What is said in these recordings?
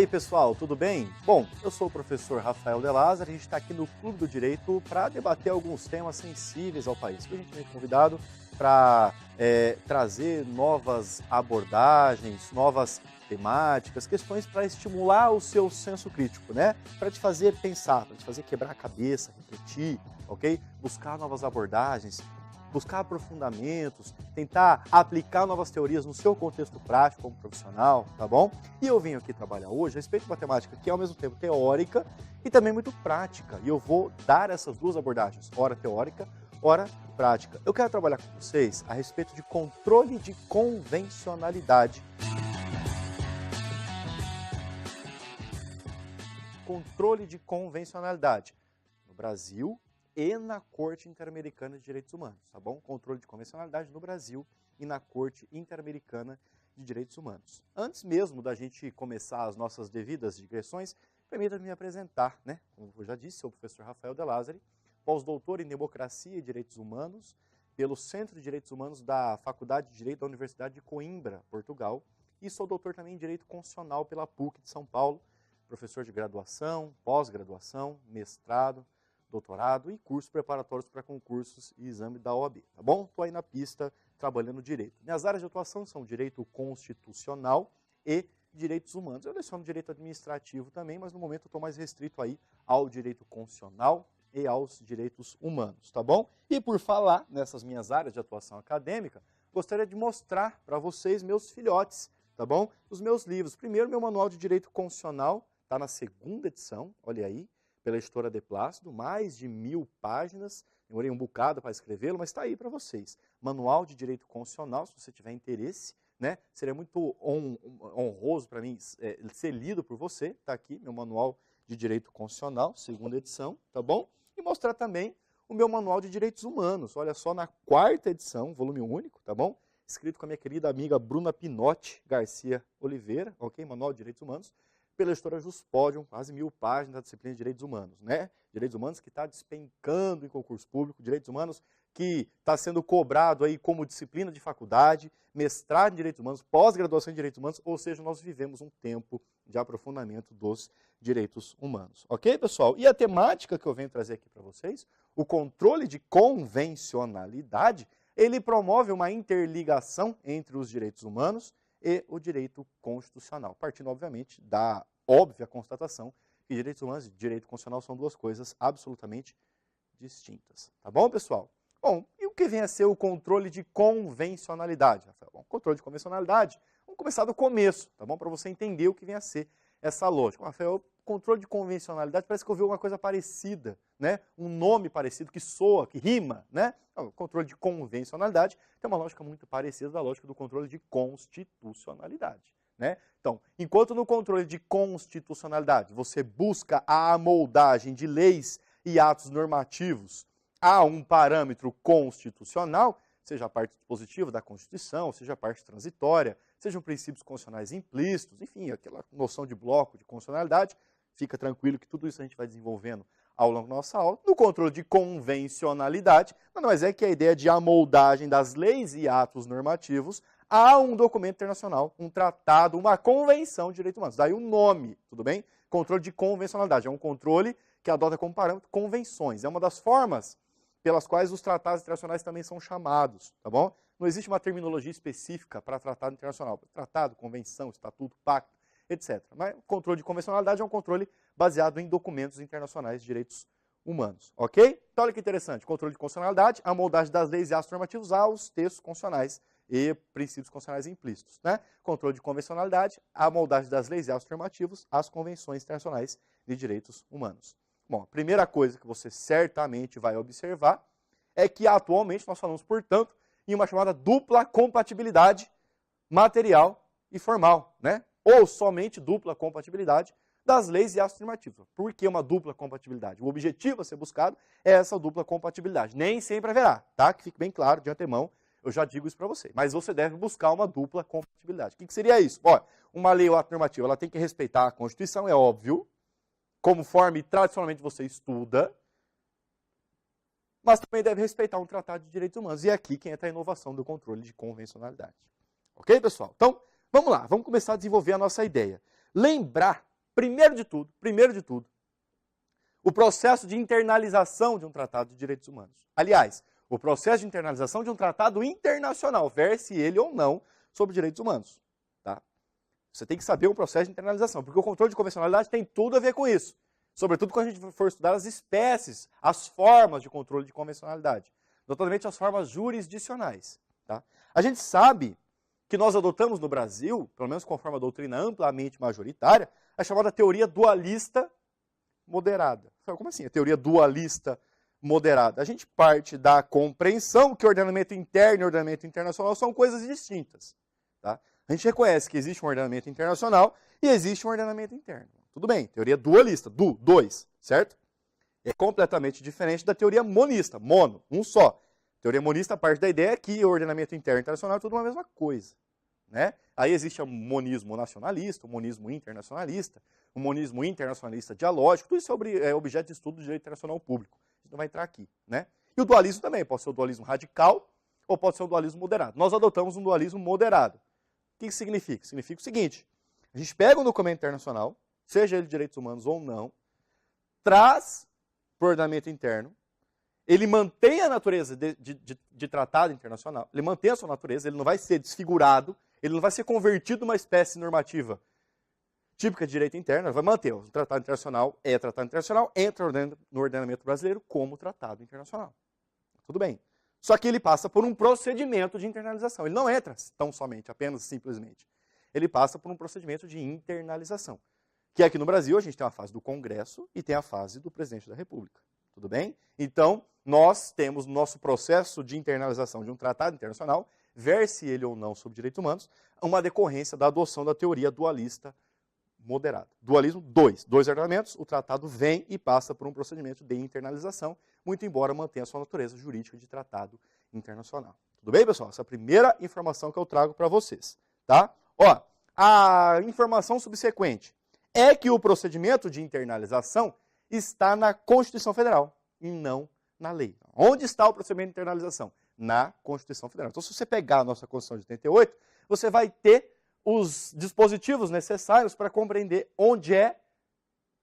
aí, pessoal, tudo bem? Bom, eu sou o professor Rafael De Lázari, a gente está aqui no Clube do Direito para debater alguns temas sensíveis ao país. A gente vem convidado para trazer novas abordagens, novas temáticas, questões para estimular o seu senso crítico, né? Para te fazer pensar, para te fazer quebrar a cabeça, refletir, ok? Buscar novas abordagens, buscar aprofundamentos, tentar aplicar novas teorias no seu contexto prático como profissional, tá bom? E eu venho aqui trabalhar hoje a respeito de matemática que é ao mesmo tempo teórica e também muito prática. E eu vou dar essas duas abordagens, ora teórica, ora prática. Eu quero trabalhar com vocês a respeito de controle de convencionalidade. Controle de convencionalidade no Brasil e na Corte Interamericana de Direitos Humanos, tá bom? Controle de convencionalidade no Brasil e na Corte Interamericana de Direitos Humanos. Antes mesmo da gente começar as nossas devidas digressões, permita-me me apresentar, né? Como eu já disse, sou o professor Rafael De Lázari, pós-doutor em Democracia e Direitos Humanos pelo Centro de Direitos Humanos da Faculdade de Direito da Universidade de Coimbra, Portugal, e sou doutor também em Direito Constitucional pela PUC de São Paulo, professor de graduação, pós-graduação, mestrado, doutorado e cursos preparatórios para concursos e exame da OAB, tá bom? Estou aí na pista trabalhando direito. Minhas áreas de atuação são direito constitucional e direitos humanos. Eu leciono direito administrativo também, mas no momento eu estou mais restrito aí ao direito constitucional e aos direitos humanos, tá bom? E por falar nessas minhas áreas de atuação acadêmica, gostaria de mostrar para vocês meus filhotes, tá bom? Os meus livros. Primeiro, meu manual de direito constitucional, está na segunda edição, olha aí, pela editora De Plácido, mais de 1000 páginas, demorei um bocado para escrevê-lo, mas está aí para vocês. Manual de Direito Constitucional, se você tiver interesse, né? Seria muito honroso para mim ser lido por você, está aqui, meu Manual de Direito Constitucional, segunda edição, tá bom? E mostrar também o meu Manual de Direitos Humanos, olha só, na quarta edição, volume único, tá bom? Escrito com a minha querida amiga Bruna Pinotti Garcia Oliveira, ok? Manual de Direitos Humanos, pela editora Juspodium, quase 1000 páginas da disciplina de Direitos Humanos, né? Direitos Humanos que está despencando em concurso público, Direitos Humanos que está sendo cobrado aí como disciplina de faculdade, mestrado em Direitos Humanos, pós-graduação em Direitos Humanos, ou seja, nós vivemos um tempo de aprofundamento dos direitos humanos. Ok, pessoal? E a temática que eu venho trazer aqui para vocês, o controle de convencionalidade, ele promove uma interligação entre os direitos humanos e o direito constitucional, partindo, obviamente, da óbvia constatação que direitos humanos e direito constitucional são duas coisas absolutamente distintas. Tá bom, pessoal? Bom, e o que vem a ser o controle de convencionalidade, Rafael? Bom, controle de convencionalidade, vamos começar do começo, tá bom? Para você entender o que vem a ser essa lógica. Rafael, controle de convencionalidade, parece que eu ouvi uma coisa parecida, né? Um nome parecido, que soa, que rima, né? O controle de convencionalidade tem uma lógica muito parecida da lógica do controle de constitucionalidade, né? Então, enquanto no controle de constitucionalidade você busca a amoldagem de leis e atos normativos a um parâmetro constitucional, seja a parte dispositiva da Constituição, seja a parte transitória, sejam princípios constitucionais implícitos, enfim, aquela noção de bloco de constitucionalidade, fica tranquilo que tudo isso a gente vai desenvolvendo ao longo da nossa aula. No controle de convencionalidade, mas é que a ideia de amoldagem das leis e atos normativos a um documento internacional, um tratado, uma convenção de direitos humanos. Daí o nome, tudo bem? Controle de convencionalidade, é um controle que adota como parâmetro convenções. É uma das formas pelas quais os tratados internacionais também são chamados, tá bom? Não existe uma terminologia específica para tratado internacional. Tratado, convenção, estatuto, pacto, etc. Mas o controle de convencionalidade é um controle baseado em documentos internacionais de direitos humanos, ok? Então olha que interessante, controle de constitucionalidade, a moldagem das leis e atos normativos aos textos constitucionais e princípios constitucionais implícitos, né? Controle de convencionalidade, a moldagem das leis e atos normativos às convenções internacionais de direitos humanos. Bom, a primeira coisa que você certamente vai observar é que atualmente nós falamos, portanto, em uma chamada dupla compatibilidade material e formal, né? Ou somente dupla compatibilidade das leis e atos normativos. Por que uma dupla compatibilidade? O objetivo a ser buscado é essa dupla compatibilidade. Nem sempre haverá, tá? Que fique bem claro de antemão, eu já digo isso para você. Mas você deve buscar uma dupla compatibilidade. O que seria isso? Olha, uma lei ou ato normativo, ela tem que respeitar a Constituição, é óbvio, conforme tradicionalmente você estuda, mas também deve respeitar um tratado de direitos humanos. E é aqui que entra a inovação do controle de convencionalidade. Ok, pessoal? Então, vamos lá, vamos começar a desenvolver a nossa ideia. Lembrar Primeiro de tudo, o processo de internalização de um tratado de direitos humanos. Aliás, o processo de internalização de um tratado internacional, verse ele ou não sobre direitos humanos. Tá? Você tem que saber o processo de internalização, porque o controle de convencionalidade tem tudo a ver com isso. Sobretudo quando a gente for estudar as espécies, as formas de controle de convencionalidade. Notadamente as formas jurisdicionais. Tá? A gente sabe que nós adotamos no Brasil, pelo menos conforme a doutrina amplamente majoritária, a chamada teoria dualista moderada. Como assim a teoria dualista moderada? A gente parte da compreensão que ordenamento interno e ordenamento internacional são coisas distintas. Tá? A gente reconhece que existe um ordenamento internacional e existe um ordenamento interno. Tudo bem, teoria dualista, dois, certo? É completamente diferente da teoria monista, mono, um só. Teoria monista parte da ideia que o ordenamento interno e internacional é tudo uma mesma coisa. Né? Aí existe o monismo nacionalista, o monismo internacionalista, o monismo internacionalista dialógico, tudo isso é objeto de estudo do direito internacional público. A gente não vai entrar aqui. Né? E o dualismo também, pode ser o dualismo radical ou pode ser o dualismo moderado. Nós adotamos um dualismo moderado. O que isso significa? Significa o seguinte, a gente pega um documento internacional, seja ele de direitos humanos ou não, traz para o ordenamento interno, ele mantém a natureza de tratado internacional, ele mantém a sua natureza, ele não vai ser desfigurado, ele não vai ser convertido numa espécie normativa típica de direito interno, ele vai manter. O tratado internacional é tratado internacional, entra no ordenamento brasileiro como tratado internacional. Tudo bem. Só que ele passa por um procedimento de internalização. Ele não entra tão somente, apenas simplesmente. Ele passa por um procedimento de internalização. Que aqui no Brasil a gente tem a fase do Congresso e tem a fase do Presidente da República. Tudo bem? Então, nós temos no nosso processo de internalização de um tratado internacional, verse ele ou não sobre direitos humanos, uma decorrência da adoção da teoria dualista moderada. Dualismo, dois ordenamentos, o tratado vem e passa por um procedimento de internalização, muito embora mantenha a sua natureza jurídica de tratado internacional. Tudo bem, pessoal? Essa é a primeira informação que eu trago para vocês. Tá? Ó, a informação subsequente é que o procedimento de internalização está na Constituição Federal e não na lei. Onde está o procedimento de internalização? Na Constituição Federal. Então, se você pegar a nossa Constituição de 88, você vai ter os dispositivos necessários para compreender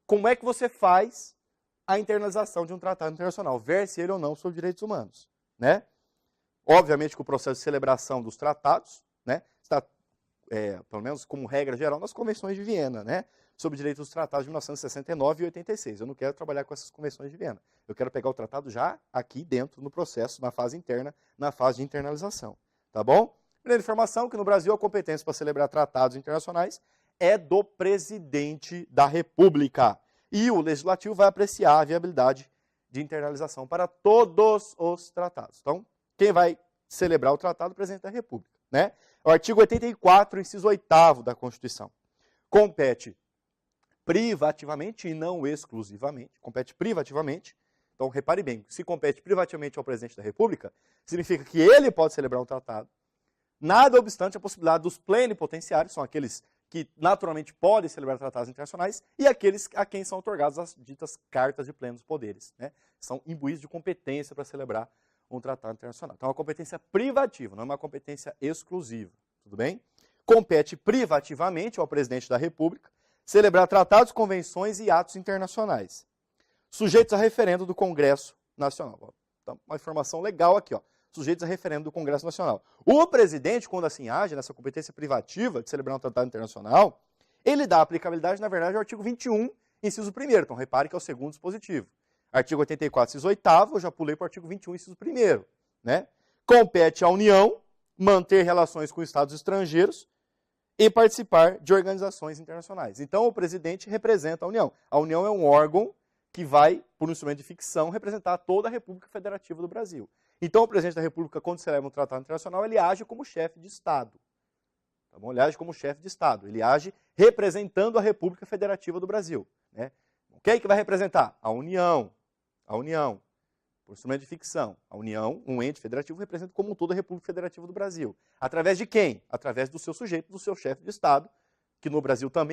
como é que você faz a internalização de um tratado internacional, verse ele ou não sobre direitos humanos. Né? Obviamente que o processo de celebração dos tratados, né, está, pelo menos como regra geral, nas convenções de Viena, né, sobre direitos dos tratados de 1969 e 86. Eu não quero trabalhar com essas convenções de Viena. Eu quero pegar o tratado já aqui dentro, no processo, na fase interna, na fase de internalização. Tá bom? Primeira informação, que no Brasil a competência para celebrar tratados internacionais é do presidente da República. E o Legislativo vai apreciar a viabilidade de internalização para todos os tratados. Então, quem vai celebrar o tratado? O presidente da República. Né? O artigo 84, inciso 8º da Constituição. Compete privativamente e não exclusivamente. Compete privativamente. Então, repare bem, se compete privativamente ao presidente da República, significa que ele pode celebrar um tratado, nada obstante a possibilidade dos plenipotenciários, são aqueles que naturalmente podem celebrar tratados internacionais, e aqueles a quem são otorgadas as ditas cartas de plenos poderes. Né? São imbuídos de competência para celebrar um tratado internacional. Então, é uma competência privativa, não é uma competência exclusiva. Tudo bem? Compete privativamente ao presidente da República celebrar tratados, convenções e atos internacionais, sujeitos a referendo do Congresso Nacional. Então, uma informação legal aqui, ó. Sujeitos a referendo do Congresso Nacional. O presidente, quando assim age, nessa competência privativa de celebrar um tratado internacional, ele dá aplicabilidade, na verdade, ao artigo 21, inciso 1º. Então, repare que é o segundo dispositivo. Artigo 84, inciso 8º, eu já pulei para o artigo 21, inciso 1º. Né? Compete à União manter relações com estados estrangeiros e participar de organizações internacionais. Então, o presidente representa a União. A União é um órgão que vai, por um instrumento de ficção, representar toda a República Federativa do Brasil. Então, o presidente da República, quando celebra um tratado internacional, ele age como chefe de Estado. Tá bom? Ele age como chefe de Estado. Ele age representando a República Federativa do Brasil. Né? Quem que vai representar? A União. A União. Por instrumento de ficção. A União, um ente federativo, representa como um todo a República Federativa do Brasil. Através de quem? Através do seu sujeito, do seu chefe de Estado, que no Brasil também